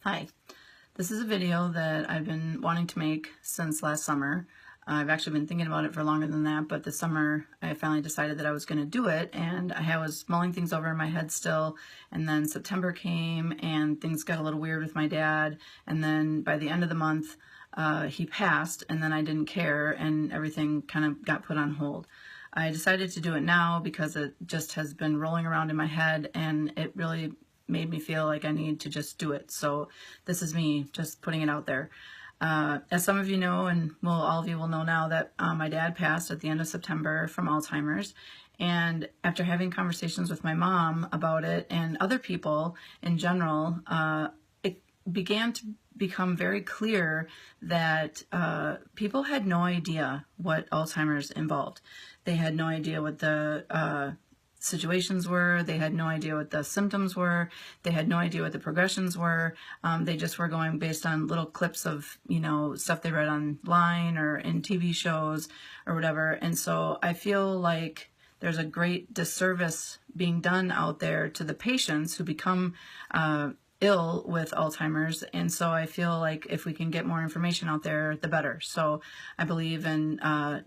Hi, this is a video that I've been wanting to make since last summer. I've actually been thinking about it for longer than that, but this summer I finally decided that I was going to do it, and I was mulling things over in my head still, and then September came and things got a little weird with my dad, and then by the end of the month he passed, and then I didn't care and everything kind of got put on hold. I decided to do it now because it just has been rolling around in my head and it really made me feel like I need to just do it. So this is me just putting it out there. As some of you know, and all of you will know now, that my dad passed at the end of September from Alzheimer's. And after having conversations with my mom about it and other people in general, it began to become very clear that people had no idea what Alzheimer's involved. They had no idea what the situations were. They had no idea what the symptoms were. They had no idea what the progressions were. They just were going based on little clips of, stuff they read online or in TV shows or whatever. And so I feel like there's a great disservice being done out there to the patients who become ill with Alzheimer's. And so I feel like if we can get more information out there, the better. So I believe in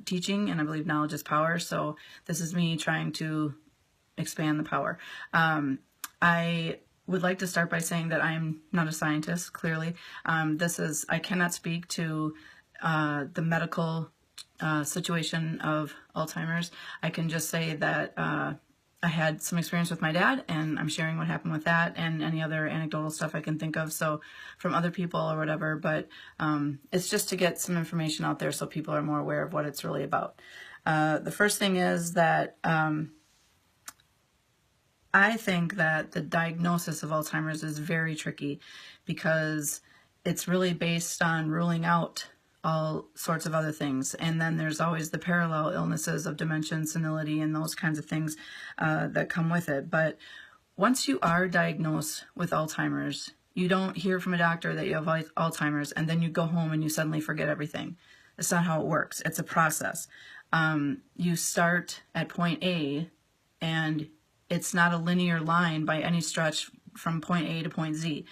teaching, and I believe knowledge is power. So this is me trying to expand the power. I would like to start by saying that I'm not a scientist, clearly. I cannot speak to the medical situation of Alzheimer's. I can just say that I had some experience with my dad, and I'm sharing what happened with that and any other anecdotal stuff I can think of, so from other people or whatever, but it's just to get some information out there so people are more aware of what it's really about. The first thing is that I think that the diagnosis of Alzheimer's is very tricky because it's really based on ruling out all sorts of other things. And then there's always the parallel illnesses of dementia and senility and those kinds of things that come with it. But once you are diagnosed with Alzheimer's, you don't hear from a doctor that you have Alzheimer's and then you go home and you suddenly forget everything. That's not how it works. It's a process. You start at point A, and it's not a linear line by any stretch from point A to point Z.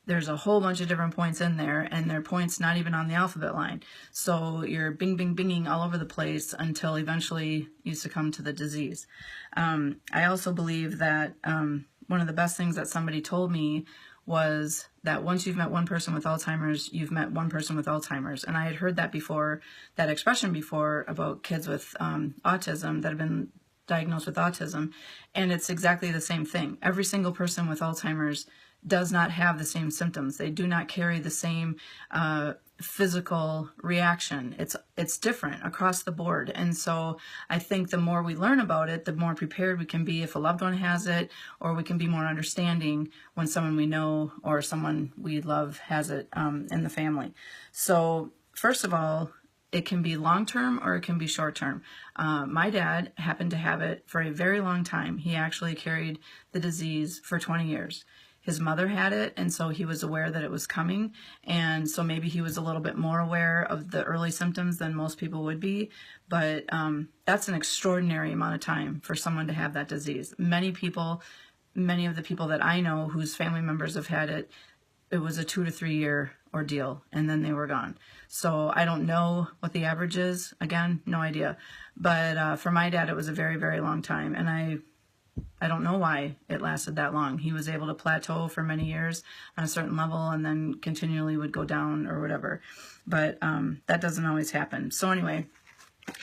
There's a whole bunch of different points in there, and they're points not even on the alphabet line. So you're bing, bing, binging all over the place until eventually you succumb to the disease. I also believe that one of the best things that somebody told me was that once you've met one person with Alzheimer's, you've met one person with Alzheimer's. And I had heard that before, that expression before, about kids with autism that have been diagnosed with autism, and it's exactly the same thing. Every single person with Alzheimer's does not have the same symptoms. They do not carry the same physical reaction. It's different across the board. And so I think the more we learn about it, the more prepared we can be if a loved one has it, or we can be more understanding when someone we know or someone we love has it in the family. So first of all, it can be long-term or it can be short-term. My dad happened to have it for a very long time. He actually carried the disease for 20 years. His mother had it, and so he was aware that it was coming, and so maybe he was a little bit more aware of the early symptoms than most people would be, but that's an extraordinary amount of time for someone to have that disease. Many of the people that I know whose family members have had it, it was a 2 to 3 year ordeal, and then they were gone. So I don't know what the average is. Again, no idea. But for my dad, it was a very, very long time, and I don't know why it lasted that long. He was able to plateau for many years on a certain level and then continually would go down or whatever. But that doesn't always happen. So anyway,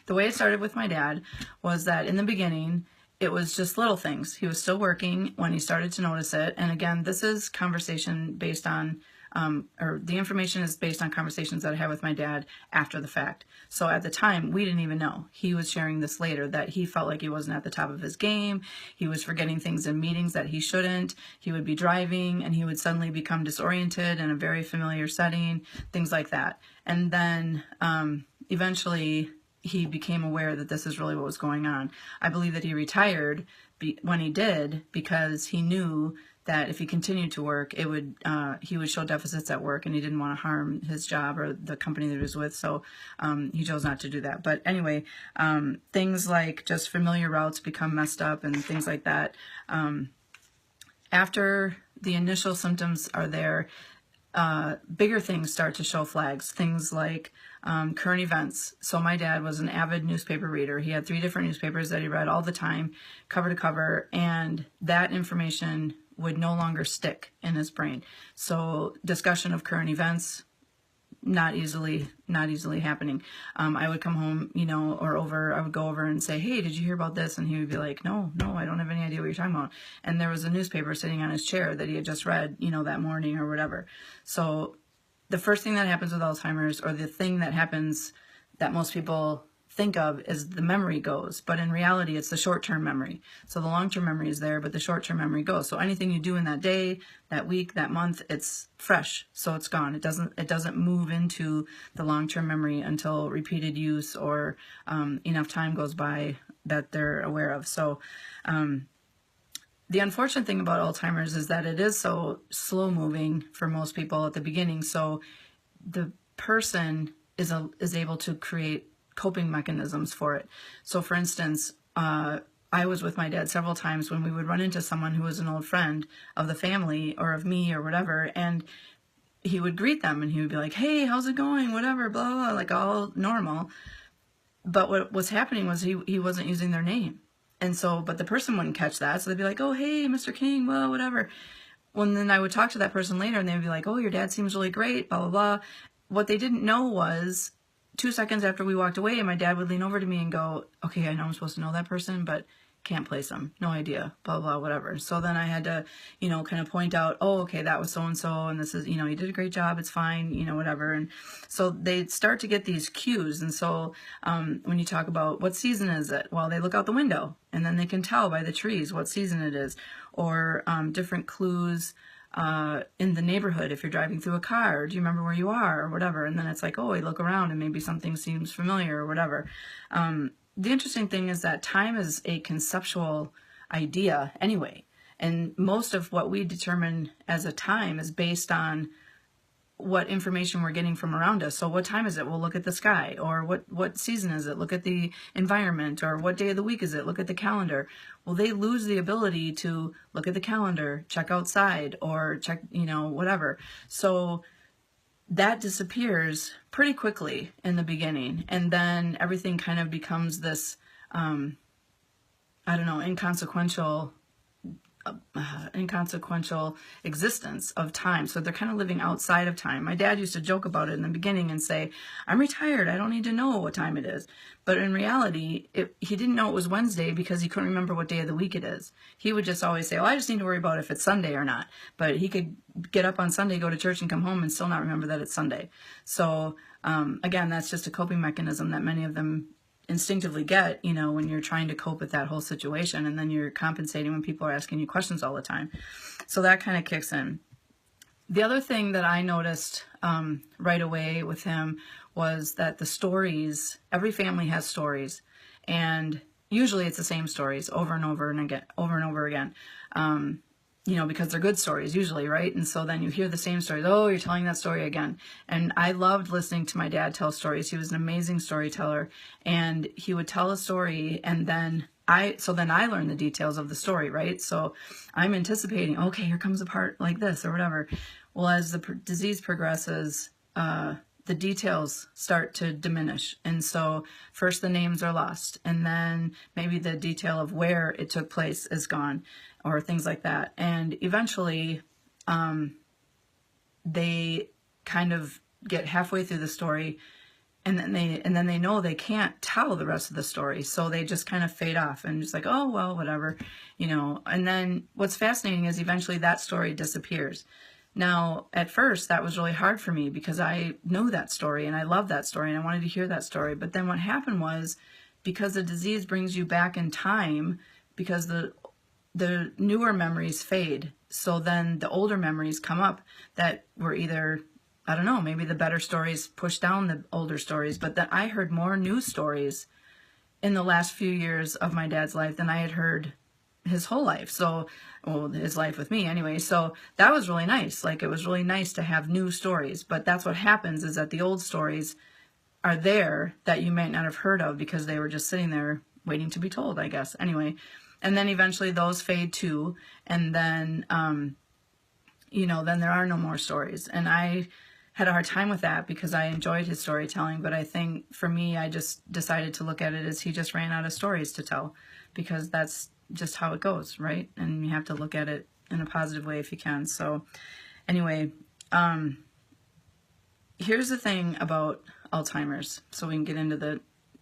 the way it started with my dad was that in the beginning, it was just little things. He was still working when he started to notice it. And again, this is conversation based on, or the information is based on conversations that I had with my dad after the fact. So at the time, we didn't even know. He was sharing this later, that he felt like he wasn't at the top of his game. He was forgetting things in meetings that he shouldn't. He would be driving and he would suddenly become disoriented in a very familiar setting, things like that. And then eventually he became aware that this is really what was going on. I believe that he retired when he did because he knew that if he continued to work, he would show deficits at work, and he didn't want to harm his job or the company that he was with, so he chose not to do that. But anyway, things like just familiar routes become messed up and things like that. After the initial symptoms are there, bigger things start to show flags, things like current events. So my dad was an avid newspaper reader. He had 3 different newspapers that he read all the time, cover to cover, and that information would no longer stick in his brain. So discussion of current events, not easily happening. I would come home, I would go over and say, hey, did you hear about this? And he would be like, no, I don't have any idea what you're talking about. And there was a newspaper sitting on his chair that he had just read, that morning or whatever. So the first thing that happens with Alzheimer's, or the thing that happens that most people think of, is the memory goes. But in reality, it's the short-term memory. So the long-term memory is there, but the short-term memory goes. So anything you do in that day, that week, that month, it's fresh. So it's gone. It doesn't move into the long-term memory until repeated use or enough time goes by that they're aware of. So the unfortunate thing about Alzheimer's is that it is so slow-moving for most people at the beginning. So the person is able to create coping mechanisms for it. So for instance, I was with my dad several times when we would run into someone who was an old friend of the family or of me or whatever, and he would greet them and he would be like, hey, how's it going? Whatever, blah, blah, like all normal. But what was happening was he wasn't using their name. And so, but the person wouldn't catch that. So they'd be like, oh, hey, Mr. King, well, whatever. Well, then I would talk to that person later and they'd be like, oh, your dad seems really great, blah, blah, blah. What they didn't know was 2 seconds after we walked away, my dad would lean over to me and go, okay, I know I'm supposed to know that person, but can't place them. No idea, blah, blah, whatever. So then I had to, kind of point out, oh, okay, that was so-and-so, and this is, you did a great job, it's fine, whatever. And so they start to get these cues. And so when you talk about what season is it? Well, they look out the window, and then they can tell by the trees what season it is, or different clues in the neighborhood. If you're driving through a car, do you remember where you are or whatever? And then it's like, oh, I look around and maybe something seems familiar or whatever. The interesting thing is that time is a conceptual idea anyway. And most of what we determine as a time is based on what information we're getting from around us. So what time is it? We'll look at the sky. Or what season is it? Look at the environment. Or what day of the week is it? Look at the calendar. Well, they lose the ability to look at the calendar, check outside, or check, whatever. So that disappears pretty quickly in the beginning. And then everything kind of becomes this, inconsequential existence of time. So they're kind of living outside of time. My dad used to joke about it in the beginning and say, I'm retired, I don't need to know what time it is. But in reality, he didn't know it was Wednesday because he couldn't remember what day of the week it is. He would just always say, well, I just need to worry about if it's Sunday or not. But he could get up on Sunday, go to church, and come home and still not remember that it's Sunday. So again, that's just a coping mechanism that many of them instinctively get, when you're trying to cope with that whole situation, and then you're compensating when people are asking you questions all the time. So that kind of kicks in. The other thing that I noticed right away with him was that the stories, every family has stories, and usually it's the same stories over and over again. Because they're good stories usually, right? And so then you hear the same stories. Oh, you're telling that story again. And I loved listening to my dad tell stories. He was an amazing storyteller, and he would tell a story, and then I learned the details of the story, right? So I'm anticipating, okay, here comes a part like this or whatever. Well, as the disease progresses, the details start to diminish. And so first the names are lost, and then maybe the detail of where it took place is gone, or things like that. And eventually they kind of get halfway through the story, and then they know they can't tell the rest of the story. So they just kind of fade off and just like, oh, well, whatever, And then what's fascinating is eventually that story disappears. Now, at first, that was really hard for me because I know that story and I love that story and I wanted to hear that story. But then what happened was, because the disease brings you back in time, because the newer memories fade, so then the older memories come up that were either, I don't know, maybe the better stories push down the older stories, but that I heard more new stories in the last few years of my dad's life than I had heard his whole life. So, well, his life with me anyway. So that was really nice. Like, it was really nice to have new stories. But that's what happens, is that the old stories are there that you might not have heard of because they were just sitting there waiting to be told, I guess. Anyway, and then eventually those fade too. And then, then there are no more stories. And I had a hard time with that because I enjoyed his storytelling. But I think for me, I just decided to look at it as he just ran out of stories to tell, because that's just how it goes, right? And you have to look at it in a positive way if you can. So anyway, here's the thing about Alzheimer's, so we can get into the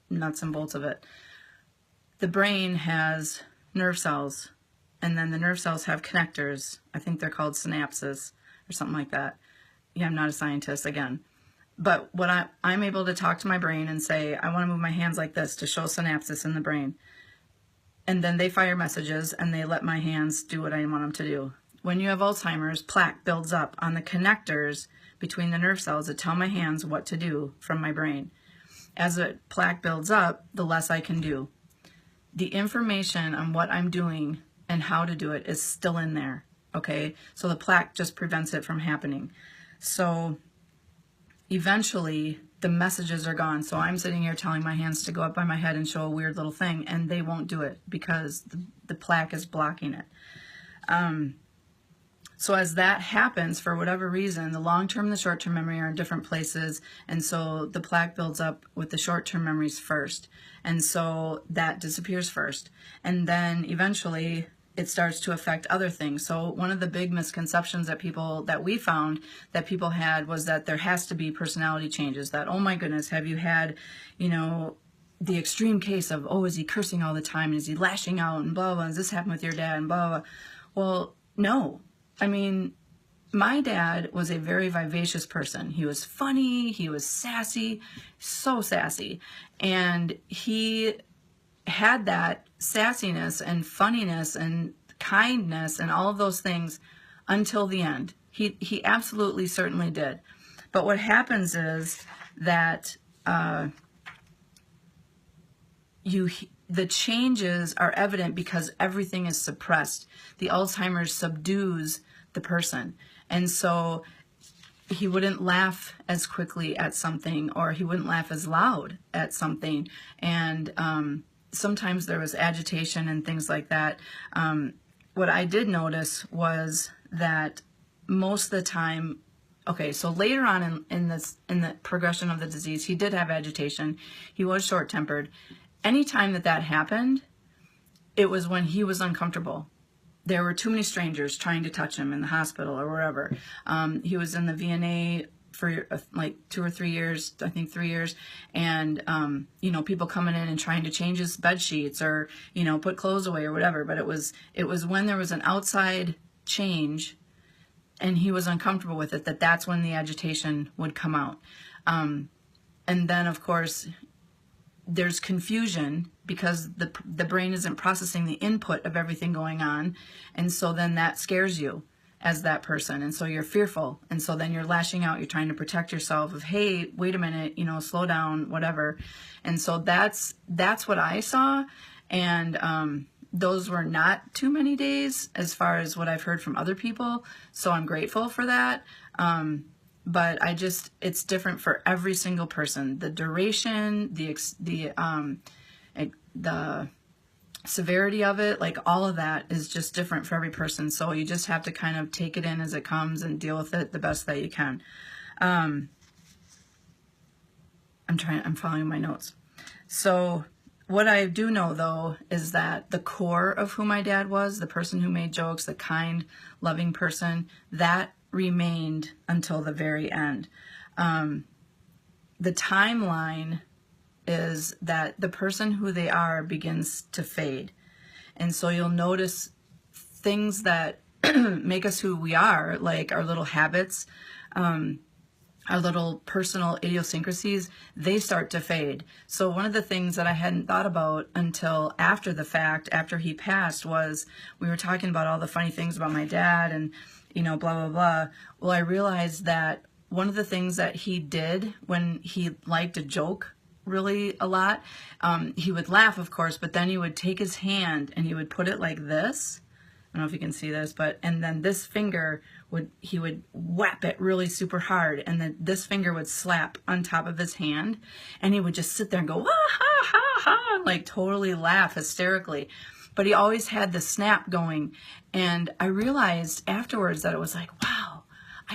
nuts and bolts of it. The brain has nerve cells, and then the nerve cells have connectors. I think they're called synapses or something like that. Yeah, I'm not a scientist again. But what I'm able to talk to my brain and say, I want to move my hands like this to show synapses in the brain. And then they fire messages and they let my hands do what I want them to do. When you have Alzheimer's, plaque builds up on the connectors between the nerve cells that tell my hands what to do from my brain. As the plaque builds up, the less I can do. The information on what I'm doing and how to do it is still in there, okay? So the plaque just prevents it from happening. So eventually the messages are gone. So I'm sitting here telling my hands to go up by my head and show a weird little thing, and they won't do it because the plaque is blocking it. So as that happens, for whatever reason, the long-term and the short-term memory are in different places, and so the plaque builds up with the short-term memories first, and so that disappears first, and then eventually it starts to affect other things. So one of the big misconceptions that we found that people had was that there has to be personality changes, that, oh my goodness, have you had, the extreme case of, oh, is he cursing all the time, and is he lashing out, and blah, blah, and does this happen with your dad, and blah, blah. Well, no. I mean, my dad was a very vivacious person. He was funny, he was sassy, so sassy. And he had that sassiness and funniness and kindness and all of those things until the end. He absolutely certainly did. But what happens is that the changes are evident because everything is suppressed. The Alzheimer's subdues the person. And so he wouldn't laugh as quickly at something, or he wouldn't laugh as loud at something. And sometimes there was agitation and things like that. What I did notice was that most of the time, okay, so later on in the progression of the disease, he did have agitation. He was short-tempered. Anytime that happened, it was when he was uncomfortable. There were too many strangers trying to touch him in the hospital or wherever. He was in the VNA for like 2 or 3 years, I think 3 years, and people coming in and trying to change his bed sheets or put clothes away or whatever. But it was when there was an outside change and he was uncomfortable with it that's when the agitation would come out. And then of course there's confusion because the brain isn't processing the input of everything going on, and so then that scares you as that person, and so you're fearful, and so then you're lashing out, you're trying to protect yourself of, hey, wait a minute, slow down, whatever. And so that's what I saw, and those were not too many days as far as what I've heard from other people, so I'm grateful for that. But it's different for every single person. The duration, the severity of it, like all of that is just different for every person. So you just have to kind of take it in as it comes and deal with it the best that you can. I'm following my notes. So what I do know though is that the core of who my dad was, the person who made jokes, the kind, loving person, that remained until the very end. The timeline is that the person who they are begins to fade. And so you'll notice things that make us who we are, like our little habits, our little personal idiosyncrasies, they start to fade. So one of the things that I hadn't thought about until after the fact, after he passed, was we were talking about all the funny things about my dad and blah, blah, blah. Well, I realized that one of the things that he did when he liked to joke really a lot, he would laugh, of course, but then he would take his hand and he would put it like this. I don't know if you can see this, and then this finger he would whap it really super hard, and then this finger would slap on top of his hand, and he would just sit there and go, ah, ha, ha, ha, like totally laugh hysterically. But he always had the snap going. And I realized afterwards that it was like, wow,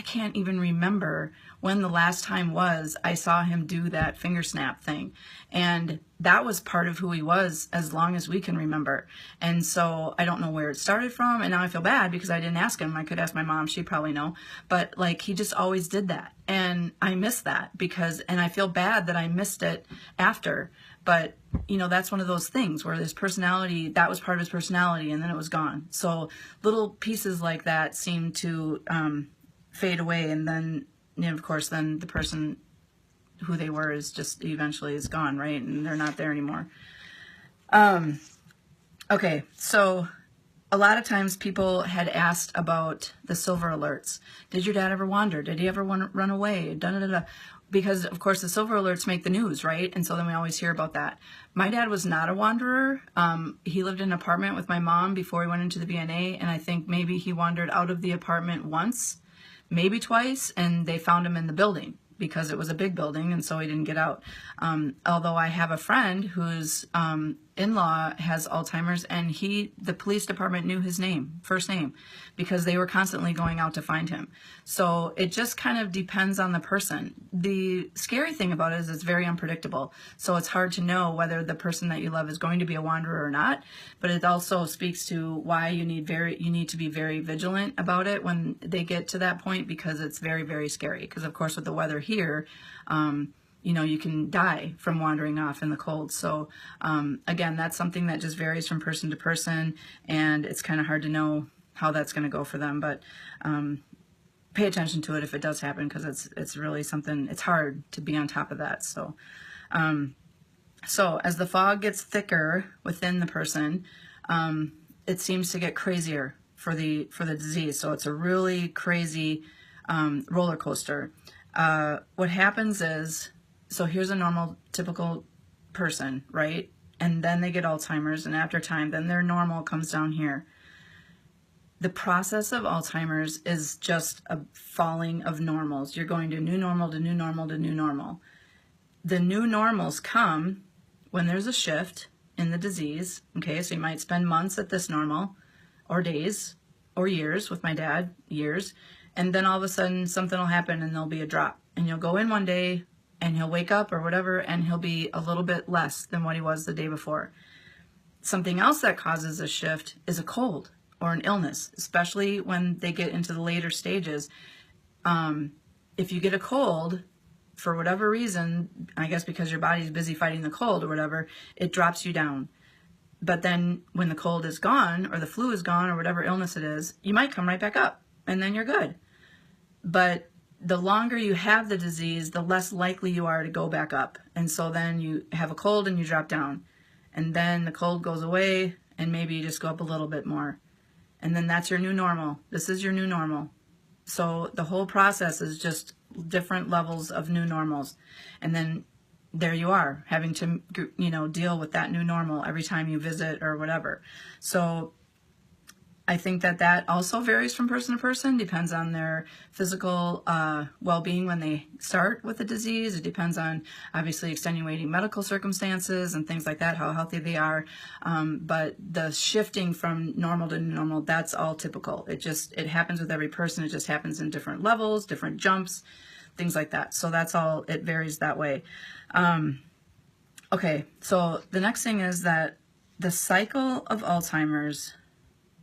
I can't even remember when the last time was I saw him do that finger snap thing. And that was part of who he was as long as we can remember. And so I don't know where it started from. And now I feel bad because I didn't ask him. I could ask my mom. She'd probably know. But like, he just always did that. And I miss that and I feel bad that I missed it after. But, you know, that's one of those things where his personality, that was part of his personality, and then it was gone. So little pieces like that seem to fade away. And then, you know, of course, then the person who they were is just eventually is gone, right? And they're not there anymore. Okay, so a lot of times people had asked about the silver alerts. Did your dad ever wander? Did he ever run away? Da, da, da, da. Because, of course, the silver alerts make the news, right? And so then we always hear about that. My dad was not a wanderer. He lived in an apartment with my mom before he went into the VNA, and I think maybe he wandered out of the apartment once, maybe twice, and they found him in the building because it was a big building, and so he didn't get out. Although I have a friend whose in-law has Alzheimer's, and the police department knew his name, first name, because they were constantly going out to find him. So it just kind of depends on the person. The scary thing about it is it's very unpredictable. So it's hard to know whether the person that you love is going to be a wanderer or not. But it also speaks to why you need to be very vigilant about it when they get to that point, because it's very, very scary. Because of course with the weather here, you know, you can die from wandering off in the cold. So again, that's something that just varies from person to person, and it's kind of hard to know how that's going to go for them. But pay attention to it if it does happen, because it's really something. It's hard to be on top of that. So so as the fog gets thicker within the person, it seems to get crazier for the disease. So it's a really crazy roller coaster. What happens is, so here's a normal, typical person, right? And then they get Alzheimer's, and after time, then their normal comes down here. The process of Alzheimer's is just a falling of normals. You're going to new normal to new normal to new normal. The new normals come when there's a shift in the disease. Okay, so you might spend months at this normal, or days, or years. With my dad, years. And then all of a sudden something will happen and there'll be a drop. And you'll go in one day and he'll wake up or whatever, and he'll be a little bit less than what he was the day before. Something else that causes a shift is a cold or an illness, especially when they get into the later stages. If you get a cold, for whatever reason, I guess because your body's busy fighting the cold or whatever, it drops you down. But then when the cold is gone, or the flu is gone, or whatever illness it is, you might come right back up, and then you're good. But the longer you have the disease, the less likely you are to go back up. And so then you have a cold and you drop down. And then the cold goes away, and maybe you just go up a little bit more. And then that's your new normal. This is your new normal. So the whole process is just different levels of new normals. And then there you are, having to, you know, deal with that new normal every time you visit or whatever. So I think that also varies from person to person, depends on their physical well-being when they start with the disease. It depends on, obviously, extenuating medical circumstances and things like that, how healthy they are. But the shifting from normal to normal, that's all typical. It happens with every person. It just happens in different levels, different jumps, things like that. So that's all, it varies that way. Okay, so the next thing is that the cycle of Alzheimer's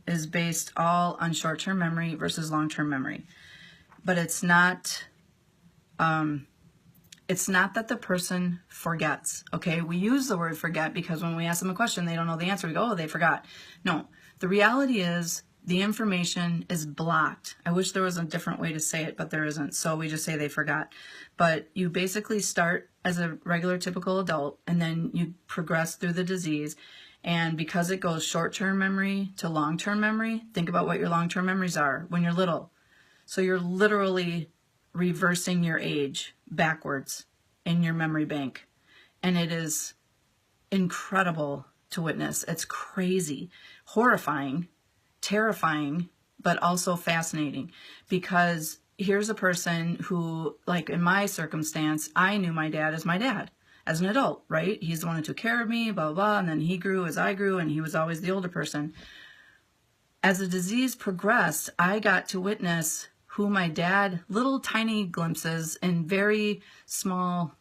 is based all on short-term memory versus long-term memory. But it's not that the person forgets, okay? We use the word forget because when we ask them a question, they don't know the answer. We go, oh, they forgot. No, the reality is the information is blocked. I wish there was a different way to say it, but there isn't. So we just say they forgot. But you basically start as a regular, typical adult, and then you progress through the disease. And because it goes short-term memory to long-term memory, think about what your long-term memories are when you're little. So you're literally reversing your age backwards in your memory bank. And it is incredible to witness. It's crazy, horrifying, terrifying, but also fascinating. Because here's a person who, like in my circumstance, I knew my dad as my dad. As an adult, right? He's the one who took care of me, blah, blah, blah, and then he grew as I grew, and he was always the older person. As the disease progressed, I got to witness who my dad, little tiny glimpses in very small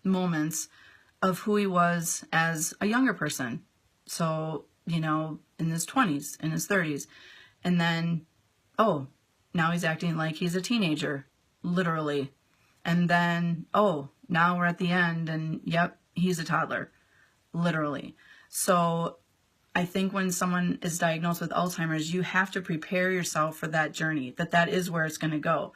moments of who he was as a younger person. So, you know, in his 20s, in his 30s. And then, oh, now he's acting like he's a teenager, literally. And then, oh, now we're at the end and yep, he's a toddler, literally. So I think when someone is diagnosed with Alzheimer's, you have to prepare yourself for that journey, that is where it's going to go.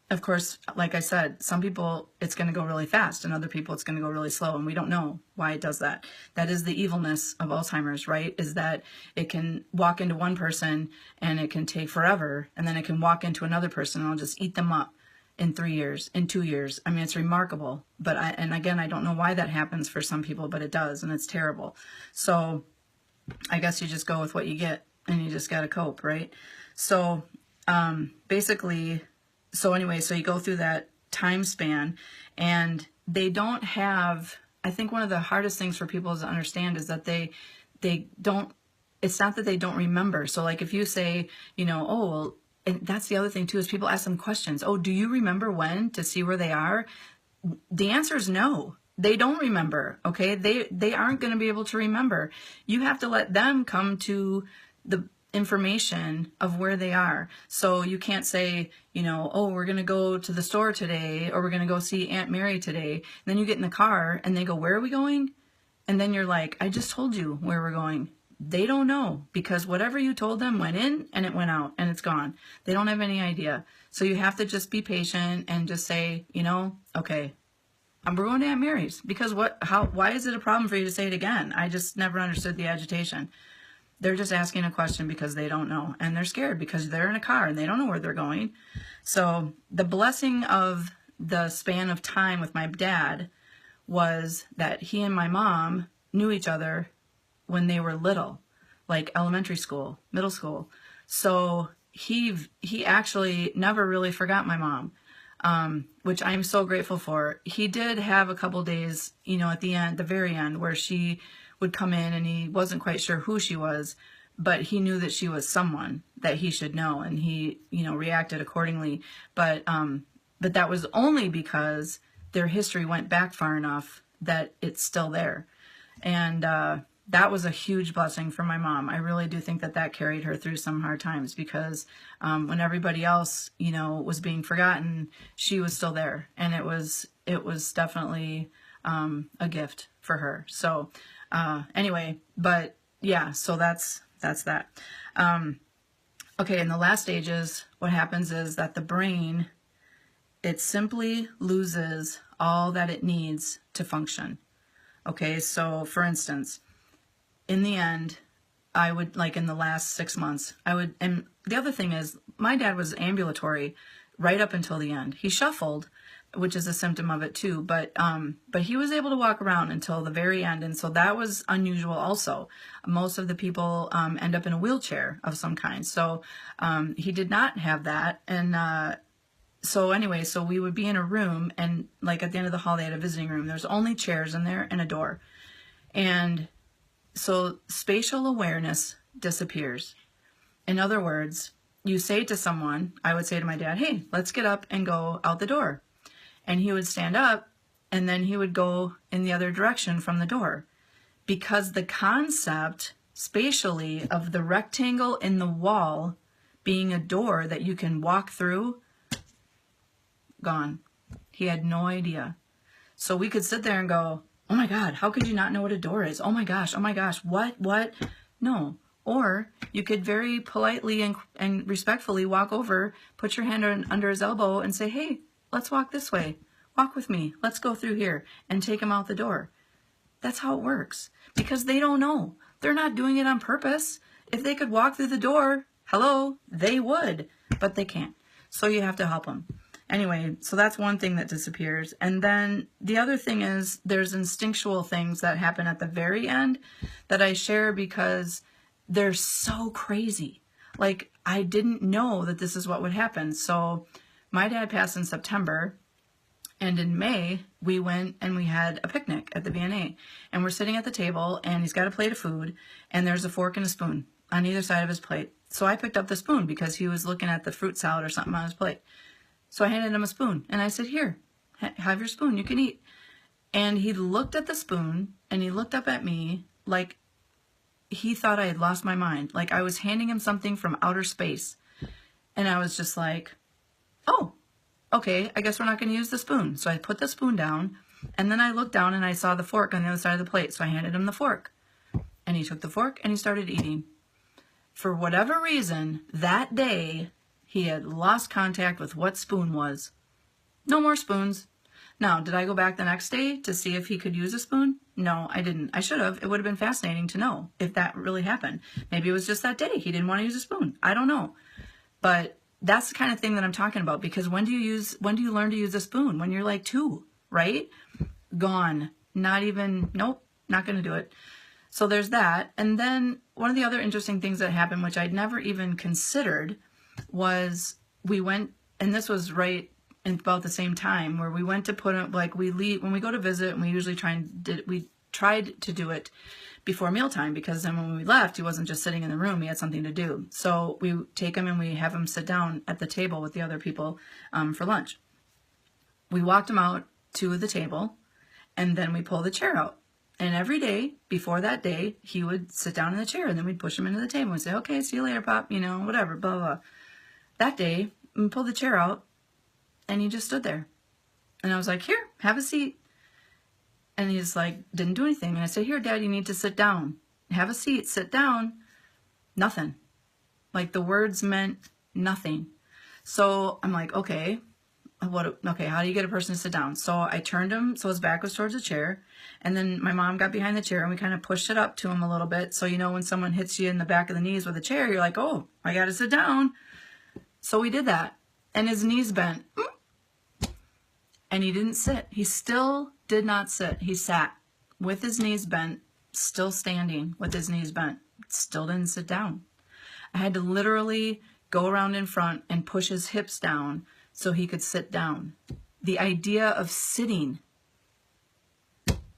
Of course, like I said, some people it's going to go really fast and other people it's going to go really slow, and we don't know why it does that. That is the evilness of Alzheimer's, right? Is that it can walk into one person and it can take forever, and then it can walk into another person and it'll just eat them up in 3 years, in 2 years. I mean, it's remarkable. But again, I don't know why that happens for some people, but it does, and it's terrible. So I guess you just go with what you get and you just got to cope, right? So basically, so anyway, so you go through that time span, and they don't have, I think one of the hardest things for people to understand is that they don't, it's not that they don't remember. So like if you say, you know, oh, well, and that's the other thing too, is people ask them questions. Oh, do you remember when, to see where they are? The answer is no. They don't remember, okay? They aren't going to be able to remember. You have to let them come to the information of where they are. So you can't say, you know, oh, we're going to go to the store today, or we're going to go see Aunt Mary today. And then you get in the car and they go, where are we going? And then you're like, I just told you where we're going. They don't know, because whatever you told them went in and it went out and it's gone. They don't have any idea. So you have to just be patient and just say, you know, okay, we're going to Aunt Mary's. Because why is it a problem for you to say it again? I just never understood the agitation. They're just asking a question because they don't know, and they're scared because they're in a car and they don't know where they're going. So the blessing of the span of time with my dad was that he and my mom knew each other when they were little, like elementary school, middle school. So he actually never really forgot my mom, which I'm so grateful for. He did have a couple days, you know, at the end, the very end, where she would come in and he wasn't quite sure who she was, but he knew that she was someone that he should know, and he, you know, reacted accordingly. But that was only because their history went back far enough that it's still there. And that was a huge blessing for my mom. I really do think that carried her through some hard times, because when everybody else, you know, was being forgotten, she was still there, and it was definitely a gift for her. So anyway, but yeah, so that's that. Okay, in the last stages, what happens is that the brain, it simply loses all that it needs to function. Okay, so for instance, in the end, I would, like in the last 6 months, and the other thing is, my dad was ambulatory right up until the end. He shuffled, which is a symptom of it too, but he was able to walk around until the very end, and so that was unusual also. Most of the people end up in a wheelchair of some kind, so he did not have that, and so anyway, so we would be in a room, and like at the end of the hall, they had a visiting room. There's only chairs in there and a door, and so spatial awareness disappears. In other words, you say to someone, I would say to my dad, hey, let's get up and go out the door. And he would stand up, and then he would go in the other direction from the door. Because the concept spatially of the rectangle in the wall being a door that you can walk through, gone. He had no idea. So we could sit there and go, oh my God, how could you not know what a door is? Oh my gosh, what? No. Or you could very politely and respectfully walk over, put your hand under his elbow and say, hey, let's walk this way. Walk with me. Let's go through here, and take him out the door. That's how it works, because they don't know. They're not doing it on purpose. If they could walk through the door, hello, they would, but they can't. So you have to help them. Anyway, so that's one thing that disappears. And then the other thing is, there's instinctual things that happen at the very end that I share because they're so crazy. Like, I didn't know that this is what would happen. So my dad passed in September, and in May, we went and we had a picnic at the V&A. And we're sitting at the table, and he's got a plate of food, and there's a fork and a spoon on either side of his plate. So I picked up the spoon because he was looking at the fruit salad or something on his plate. So I handed him a spoon and I said, here, have your spoon, you can eat. And he looked at the spoon and he looked up at me like he thought I had lost my mind. Like I was handing him something from outer space. And I was just like, oh, okay, I guess we're not going to use the spoon. So I put the spoon down and then I looked down and I saw the fork on the other side of the plate. So I handed him the fork and he took the fork and he started eating. For whatever reason, that day, he had lost contact with what spoon was. No more spoons. Now, did I go back the next day to see if he could use a spoon? No, I didn't. I should have. It would have been fascinating to know if that really happened. Maybe it was just that day. He didn't want to use a spoon. I don't know. But that's the kind of thing that I'm talking about, because when do you learn to use a spoon? When you're like 2, right? Gone. Not even, nope, not going to do it. So there's that. And then one of the other interesting things that happened, which I'd never even considered, was we went, and this was right in about the same time, where we went to put it, like we leave, when we go to visit, and we usually tried to do it before mealtime, because then when we left, he wasn't just sitting in the room, he had something to do. So we take him and we have him sit down at the table with the other people for lunch. We walked him out to the table, and then we pull the chair out. And every day before that day, he would sit down in the chair, and then we'd push him into the table and say, okay, see you later, Pop, you know, whatever, blah, blah, blah. That day, we pulled the chair out, and he just stood there. And I was like, here, have a seat. And he's like, didn't do anything. And I said, here, Dad, you need to sit down. Have a seat, sit down. Nothing. Like the words meant nothing. So I'm like, okay, how do you get a person to sit down? So I turned him so his back was towards the chair, and then my mom got behind the chair and we kind of pushed it up to him a little bit. So, you know, when someone hits you in the back of the knees with a chair, you're like, oh, I got to sit down. So we did that, and his knees bent, and he didn't sit. He still did not sit. He sat with his knees bent, still standing with his knees bent, still didn't sit down. I had to literally go around in front and push his hips down so he could sit down. The idea of sitting,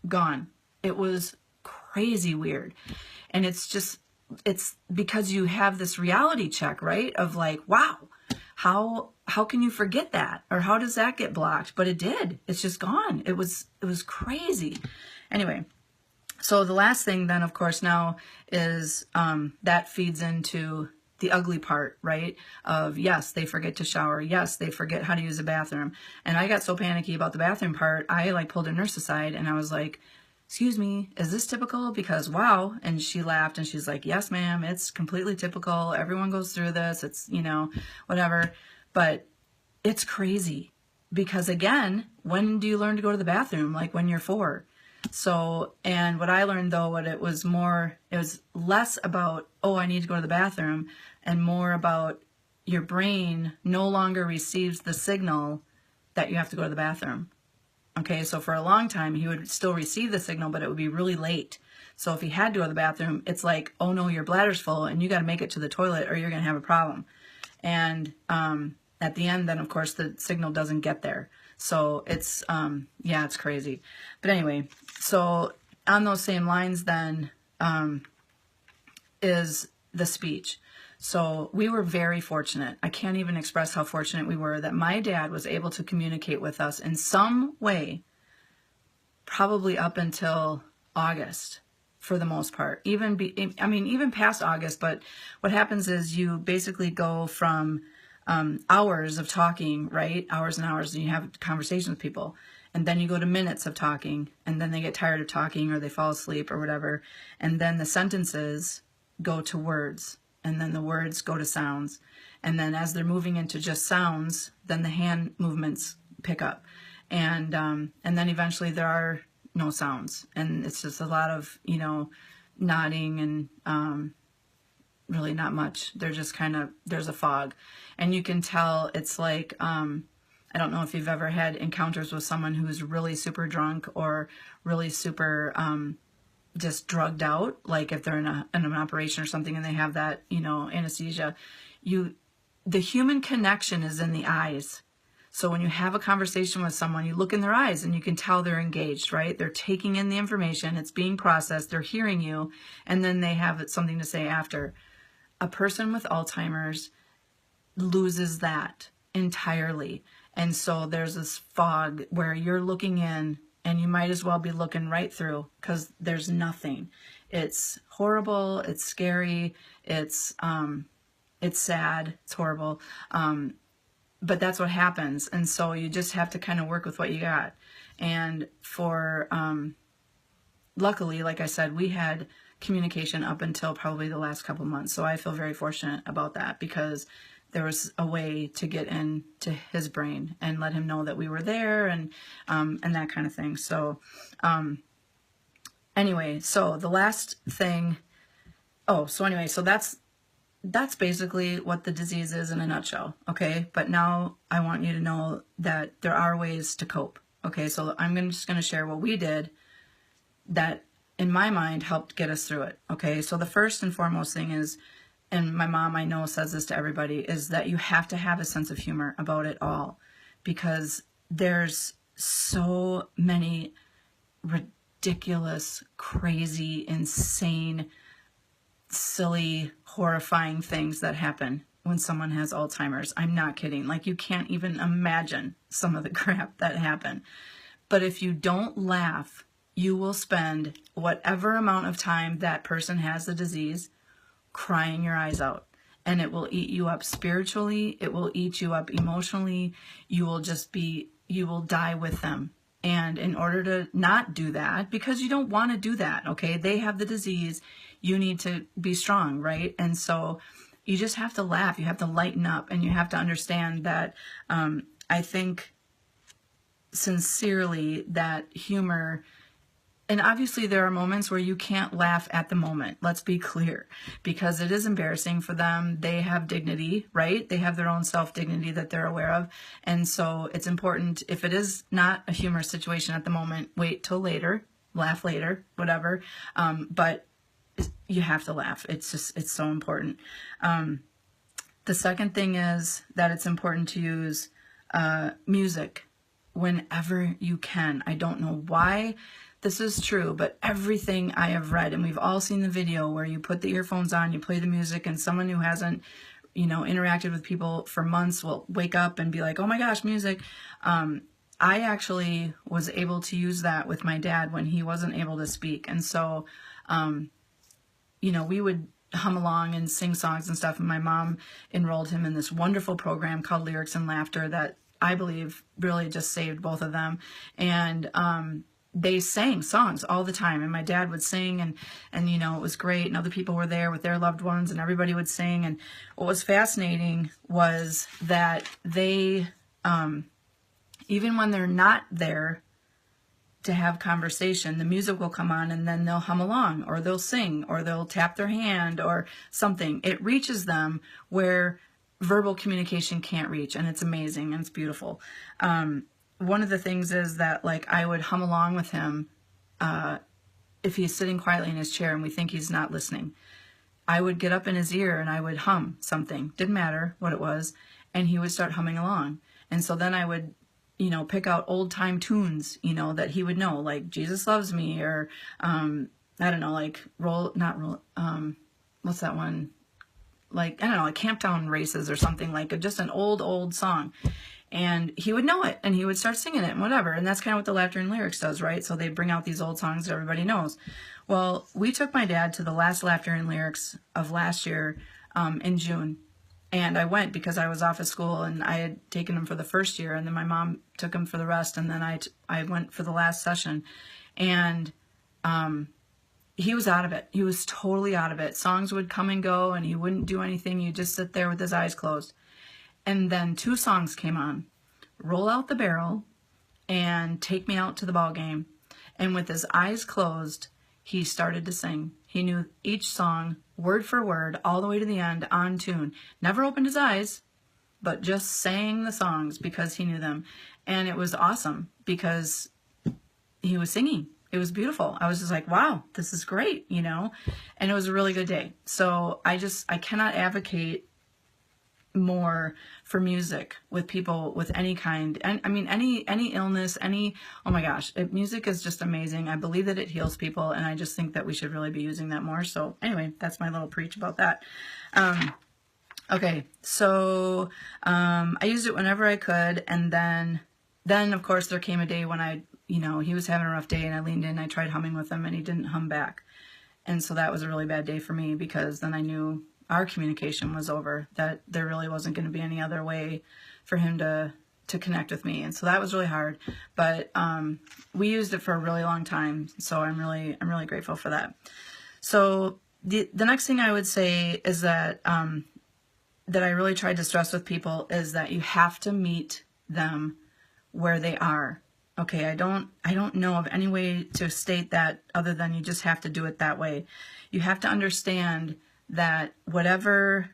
gone. It was crazy weird. And it's because you have this reality check, right? Of like, wow, how can you forget that? Or how does that get blocked? But it did. It's just gone. It was crazy. Anyway, so the last thing then, of course, now is that feeds into the ugly part, right? Of yes, they forget to shower. Yes, they forget how to use a bathroom. And I got so panicky about the bathroom part, I like pulled a nurse aside and I was like, excuse me, is this typical? Because wow. And she laughed and she's like, yes, ma'am, it's completely typical. Everyone goes through this. It's, you know, whatever. But it's crazy because again, when do you learn to go to the bathroom? Like when you're 4. So, and what I learned though, it was less about, oh, I need to go to the bathroom, and more about your brain no longer receives the signal that you have to go to the bathroom. Okay, so for a long time, he would still receive the signal, but it would be really late. So if he had to go to the bathroom, it's like, oh no, your bladder's full and you got to make it to the toilet or you're going to have a problem. And at the end, then of course, the signal doesn't get there. So it's, yeah, it's crazy. But anyway, so on those same lines then is the speech. So we were very fortunate. I can't even express how fortunate we were that my dad was able to communicate with us in some way, probably up until August for the most part. Even past August, but what happens is you basically go from hours of talking, right? Hours and hours, and you have conversations with people. And then you go to minutes of talking, and then they get tired of talking or they fall asleep or whatever. And then the sentences go to words, and then the words go to sounds. And then as they're moving into just sounds, then the hand movements pick up. And then eventually there are no sounds. And it's just a lot of, you know, nodding and really not much. They're just kind of, there's a fog. And you can tell it's like, I don't know if you've ever had encounters with someone who's really super drunk or really super just drugged out, like if they're in an operation or something and they have that, you know, anesthesia. The human connection is in the eyes. So when you have a conversation with someone, you look in their eyes and you can tell they're engaged, right? They're taking in the information, it's being processed, they're hearing you, and then they have something to say after. a person with Alzheimer's loses that entirely. And so there's this fog where you're looking in and you might as well be looking right through because there's nothing. It's horrible. It's scary. It's sad. It's horrible. But that's what happens. And so you just have to kind of work with what you got. And for, luckily, like I said, we had communication up until probably the last couple months. So I feel very fortunate about that because there was a way to get into his brain and let him know that we were there and that kind of thing. So, anyway, so the last thing, so that's basically what the disease is in a nutshell. Okay. But now I want you to know that there are ways to cope. Okay. So I'm just going to share what we did that in my mind helped get us through it. Okay. So the first and foremost thing is, and my mom, I know, says this to everybody, is that you have to have a sense of humor about it all because there's so many ridiculous, crazy, insane, silly, horrifying things that happen when someone has Alzheimer's. I'm not kidding. Like, you can't even imagine some of the crap that happened. But if you don't laugh, you will spend whatever amount of time that person has the disease crying your eyes out, and it will eat you up spiritually. It will eat you up emotionally. You will die with them. And in order to not do that, because you don't want to do that, okay, they have the disease, you need to be strong, right? And so you just have to laugh. You have to lighten up, and you have to understand that I think sincerely that humor, and obviously there are moments where you can't laugh at the moment. Let's be clear, because it is embarrassing for them. They have dignity, right? They have their own self-dignity that they're aware of. And so it's important, if it is not a humorous situation at the moment, wait till later, laugh later, whatever. But you have to laugh. It's so important. The second thing is that it's important to use music whenever you can. I don't know why this is true, but everything I have read, and we've all seen the video where you put the earphones on, you play the music, and someone who hasn't, interacted with people for months will wake up and be like, oh my gosh, music. I actually was able to use that with my dad when he wasn't able to speak. And so, we would hum along and sing songs and stuff. And my mom enrolled him in this wonderful program called Lyrics and Laughter that I believe really just saved both of them. And, they sang songs all the time, and my dad would sing, and it was great, and other people were there with their loved ones, and everybody would sing. And what was fascinating was that they, even when they're not there to have conversation, the music will come on, and then they'll hum along, or they'll sing, or they'll tap their hand, or something. It reaches them where verbal communication can't reach, and it's amazing, and it's beautiful. One of the things is that, like, I would hum along with him if he's sitting quietly in his chair and we think he's not listening. I would get up in his ear and I would hum something. Didn't matter what it was. And he would start humming along. And so then I would, pick out old time tunes, that he would know, like Jesus Loves Me, or, I don't know, like what's that one? Like, I don't know, like Camptown Races or something, like just an old song. And he would know it, and he would start singing it and whatever. And that's kind of what the Laughter and Lyrics does, right? So they bring out these old songs that everybody knows. Well, we took my dad to the last Laughter and Lyrics of last year in June. And I went because I was off of school, and I had taken him for the first year, and then my mom took him for the rest, and then I went for the last session. And he was out of it. He was totally out of it. Songs would come and go, and he wouldn't do anything. He'd just sit there with his eyes closed. And then 2 songs came on, Roll Out the Barrel and Take Me Out to the Ball Game. And with his eyes closed, he started to sing. He knew each song, word for word, all the way to the end, on tune. Never opened his eyes, but just sang the songs because he knew them. And it was awesome because he was singing. It was beautiful. I was just like, wow, this is great, And it was a really good day. So I cannot advocate more for music with people with any kind, and I mean any illness, oh my gosh, music is just amazing. I believe that it heals people, and I just think that we should really be using that more. So anyway, that's my little preach about that. Okay, so I used it whenever I could, and then of course there came a day when he was having a rough day, and I leaned in, I tried humming with him, and he didn't hum back. And so that was a really bad day for me, because then I knew our communication was over, that there really wasn't going to be any other way for him to connect with me. And so that was really hard, but we used it for a really long time. So I'm really grateful for that. So the next thing I would say is that that I really tried to stress with people is that you have to meet them where they are. Okay, I don't know of any way to state that other than you just have to do it that way. You have to understand that whatever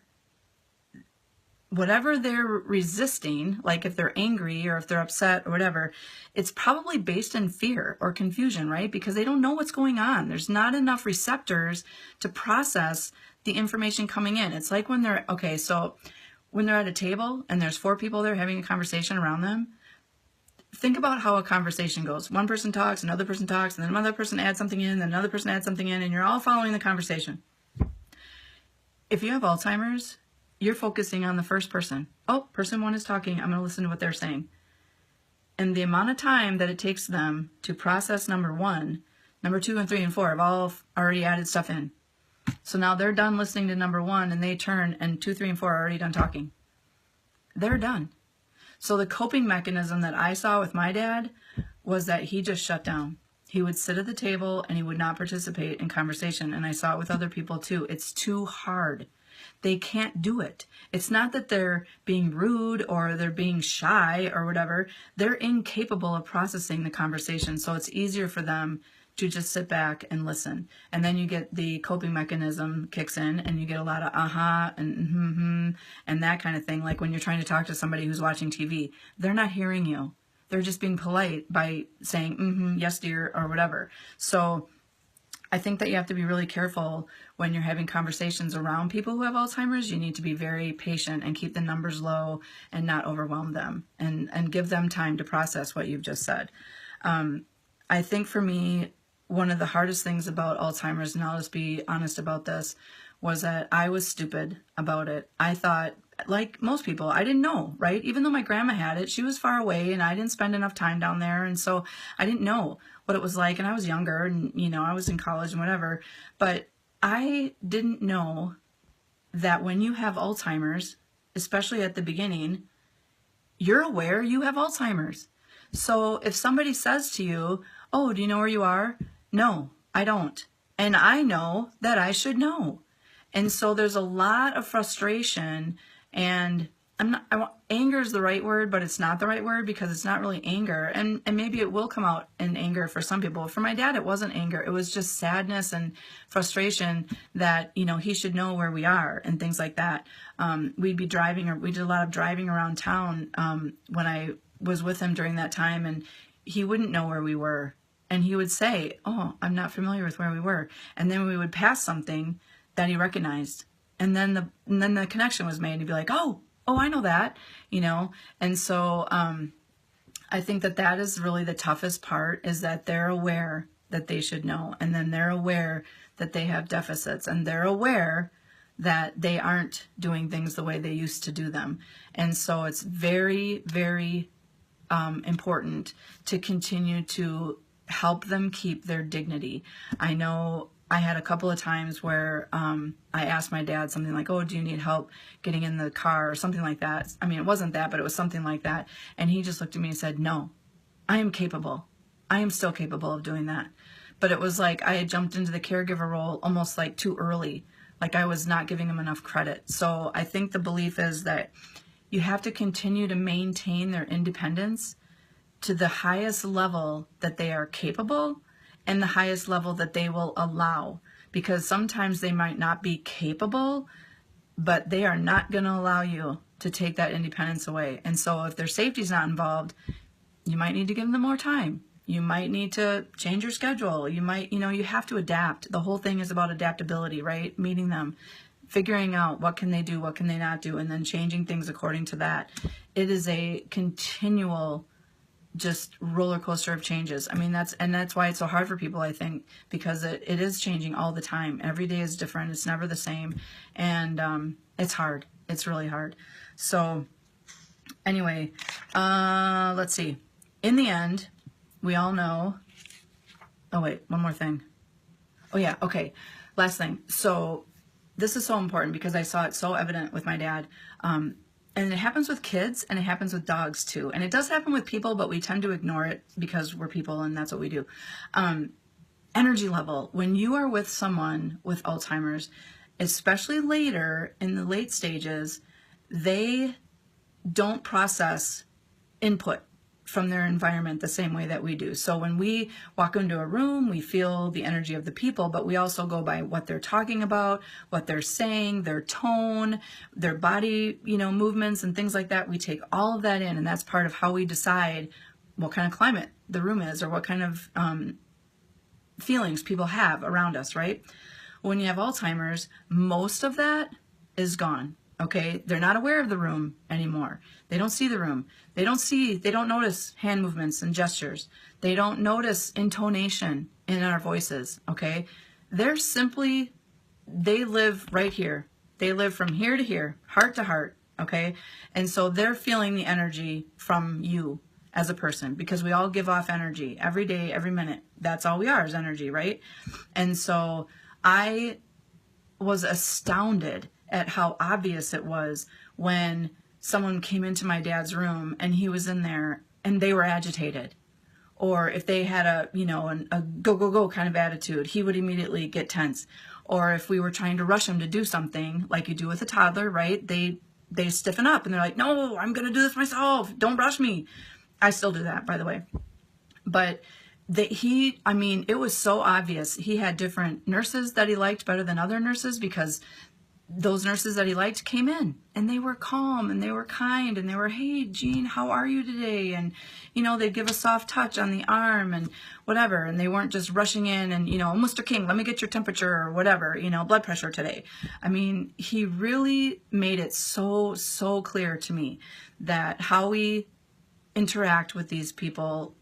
they're resisting, like if they're angry or if they're upset or whatever, it's probably based in fear or confusion, right? Because they don't know what's going on. There's not enough receptors to process the information coming in. It's like when they're at a table and there's 4 people there having a conversation around them. Think about how a conversation goes. One person talks, another person talks, and then another person adds something in, then another person adds something in, and you're all following the conversation. If you have Alzheimer's, you're focusing on the first person. Oh, person 1 is talking. I'm going to listen to what they're saying. And the amount of time that it takes them to process number 1, number 2 and 3 and 4 have all already added stuff in. So now they're done listening to number 1, and they turn, and 2, 3, and 4 are already done talking. They're done. So the coping mechanism that I saw with my dad was that he just shut down. He would sit at the table and he would not participate in conversation. And I saw it with other people too. It's too hard. They can't do it. It's not that they're being rude or they're being shy or whatever. They're incapable of processing the conversation. So it's easier for them to just sit back and listen. And then you get the coping mechanism kicks in, and you get a lot of and and that kind of thing. Like when you're trying to talk to somebody who's watching TV, they're not hearing you. They're just being polite by saying yes dear or whatever. So I think that you have to be really careful when you're having conversations around people who have Alzheimer's. You need to be very patient and keep the numbers low and not overwhelm them, and give them time to process what you've just said. I think for me, one of the hardest things about Alzheimer's, and I'll just be honest about this, was that I was stupid about it. I thought, like most people, I didn't know, right? Even though my grandma had it, she was far away and I didn't spend enough time down there. And so I didn't know what it was like. And I was younger and, I was in college and whatever. But I didn't know that when you have Alzheimer's, especially at the beginning, you're aware you have Alzheimer's. So if somebody says to you, oh, do you know where you are? No, I don't. And I know that I should know. And so there's a lot of frustration, and anger is the right word, but it's not the right word, because it's not really anger. And maybe it will come out in anger for some people. For my dad, it wasn't anger. It was just sadness and frustration that, he should know where we are and things like that. We'd be driving, or we did a lot of driving around town when I was with him during that time, and he wouldn't know where we were. And he would say, oh, I'm not familiar with where we were. And then we would pass something that he recognized. And then the connection was made, and he'd be like, oh, I know that, And so I think that is really the toughest part, is that they're aware that they should know. And then they're aware that they have deficits, and they're aware that they aren't doing things the way they used to do them. And so it's very, very important to continue to help them keep their dignity. I know I had a couple of times where I asked my dad something like, oh, do you need help getting in the car or something like that? I mean, it wasn't that, but it was something like that. And he just looked at me and said, no, I am capable. I am still capable of doing that. But it was like I had jumped into the caregiver role almost like too early. Like I was not giving him enough credit. So I think the belief is that you have to continue to maintain their independence to the highest level that they are capable, and the highest level that they will allow. Because sometimes they might not be capable, but they are not going to allow you to take that independence away. And so if their safety is not involved, you might need to give them more time. You might need to change your schedule. You might, you have to adapt. The whole thing is about adaptability, right? Meeting them. figuring out what can they do, what can they not do, and then changing things according to that. It is a continual just roller coaster of changes. I mean, that's why it's so hard for people, I think, because it is changing all the time. Every day is different. It's never the same. And it's hard. It's really hard. So anyway, let's see. In the end, we all know, oh wait, one more thing. Oh yeah, okay. Last thing. So this is so important because I saw it so evident with my dad. And it happens with kids and it happens with dogs too. And it does happen with people, but we tend to ignore it because we're people and that's what we do. Energy level. When you are with someone with Alzheimer's, especially later in the late stages, they don't process input from their environment the same way that we do. So when we walk into a room, we feel the energy of the people, but we also go by what they're talking about, what they're saying, their tone, their body, movements and things like that. We take all of that in, and that's part of how we decide what kind of climate the room is or what kind of feelings people have around us, right? When you have Alzheimer's, most of that is gone. Okay, they're not aware of the room anymore. They don't see the room. They don't notice hand movements and gestures. They don't notice intonation in our voices, okay? They live right here. They live from here to here, heart to heart, okay? And so they're feeling the energy from you as a person because we all give off energy every day, every minute. That's all we are is energy, right? And so I was astounded at how obvious it was when someone came into my dad's room and he was in there and they were agitated. Or if they had a go, go, go kind of attitude, he would immediately get tense. Or if we were trying to rush him to do something like you do with a toddler, right? They stiffen up and they're like, no, I'm going to do this myself. Don't rush me. I still do that, by the way. But it was so obvious. He had different nurses that he liked better than other nurses because those nurses that he liked came in and they were calm and they were kind and they were, hey, Jean, how are you today? And, they'd give a soft touch on the arm and whatever. And they weren't just rushing in and, Mr. King, let me get your temperature or whatever, blood pressure today. I mean, he really made it so, so clear to me that how we interact with these people,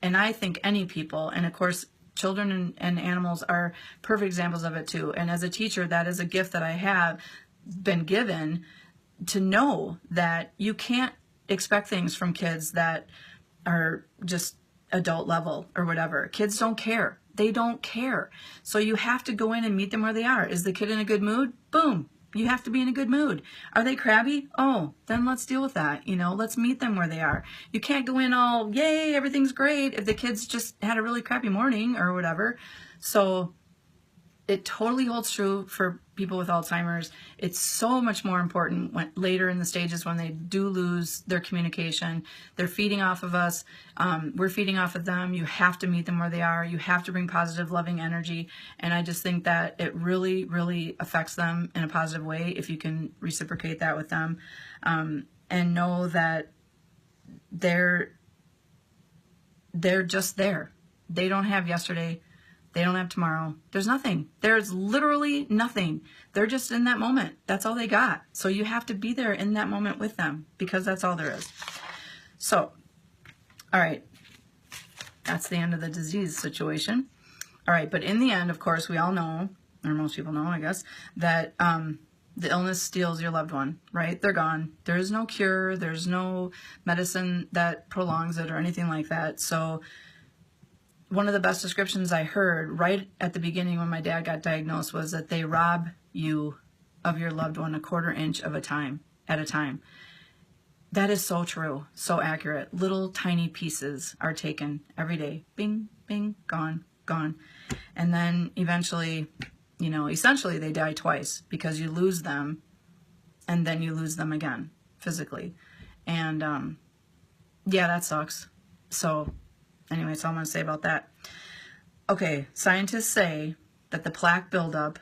and I think any people, and of course, children and animals are perfect examples of it too. And as a teacher, that is a gift that I have been given to know that you can't expect things from kids that are just adult level or whatever. Kids don't care. They don't care. So you have to go in and meet them where they are. Is the kid in a good mood? Boom. You have to be in a good mood. Are they crabby? Oh, then let's deal with that. Let's meet them where they are. You can't go in all, yay, everything's great if the kids just had a really crappy morning or whatever. So it totally holds true for people with Alzheimer's. It's so much more important later in the stages when they do lose their communication. They're feeding off of us. We're feeding off of them. You have to meet them where they are. You have to bring positive, loving energy. And I just think that it really, really affects them in a positive way if you can reciprocate that with them. And know that they're just there. They don't have yesterday. They don't have tomorrow. There's nothing. There's literally nothing. They're just in that moment. That's all they got. So you have to be there in that moment with them because that's all there is. So, all right. That's the end of the disease situation. All right. But in the end, of course, we all know, or most people know, I guess, that the illness steals your loved one, right? They're gone. There is no cure. There's no medicine that prolongs it or anything like that. So one of the best descriptions I heard right at the beginning when my dad got diagnosed was that they rob you of your loved one a quarter inch at a time. That is so true, so accurate. Little tiny pieces are taken every day. Bing, bing, gone, gone. And then eventually, essentially they die twice because you lose them and then you lose them again physically. And yeah, that sucks. So anyway, that's all I'm going to say about that. Okay, scientists say that the plaque buildup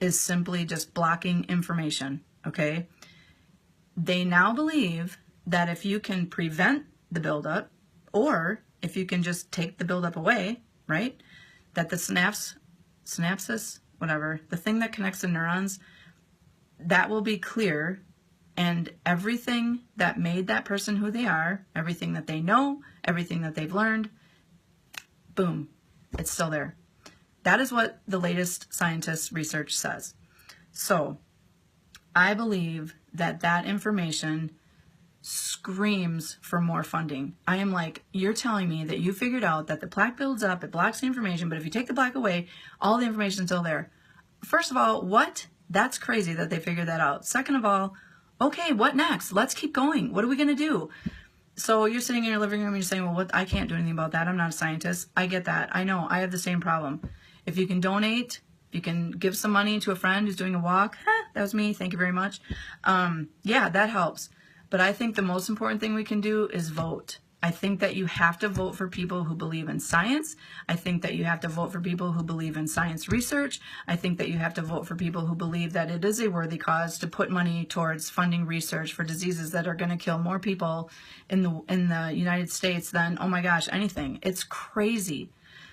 is simply just blocking information, okay? They now believe that if you can prevent the buildup, or if you can just take the buildup away, right, that the synapses, whatever, the thing that connects the neurons, that will be clear, and everything that made that person who they are, everything that they know, everything that they've learned, boom, it's still there. That is what the latest scientist research says. So I believe that that information screams for more funding. I am like, you're telling me that you figured out that the plaque builds up, it blocks the information, but if you take the plaque away, all the information is still there. First of all, what? That's crazy that they figured that out. Second of all, okay, what next? Let's keep going. What are we going to do? So you're sitting in your living room and you're saying, well, what? I can't do anything about that. I'm not a scientist. I get that. I know. I have the same problem. If you can donate, if you can give some money to a friend who's doing a walk, that was me. Thank you very much. Yeah, that helps. But I think the most important thing we can do is vote. I think that you have to vote for people who believe in science. I think that you have to vote for people who believe in science research. I think that you have to vote for people who believe that it is a worthy cause to put money towards funding research for diseases that are going to kill more people in the United States than, oh my gosh, anything. It's crazy.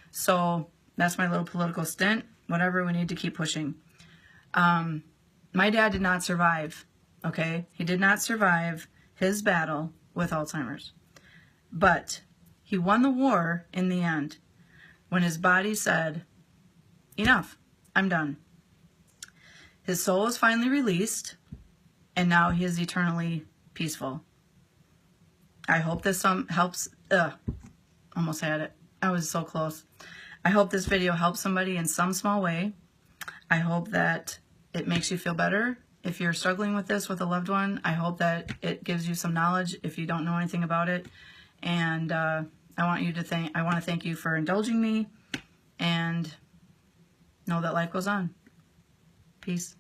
So that's my little political stint. Whatever, we need to keep pushing. My dad did not survive, okay? He did not survive his battle with Alzheimer's. But he won the war in the end when his body said, enough, I'm done. His soul was finally released, and now he is eternally peaceful. I hope this helps. Almost had it. I was so close. I hope this video helps somebody in some small way. I hope that it makes you feel better. If you're struggling with this with a loved one, I hope that it gives you some knowledge if you don't know anything about it. And I want to thank you for indulging me, and know that life goes on. Peace.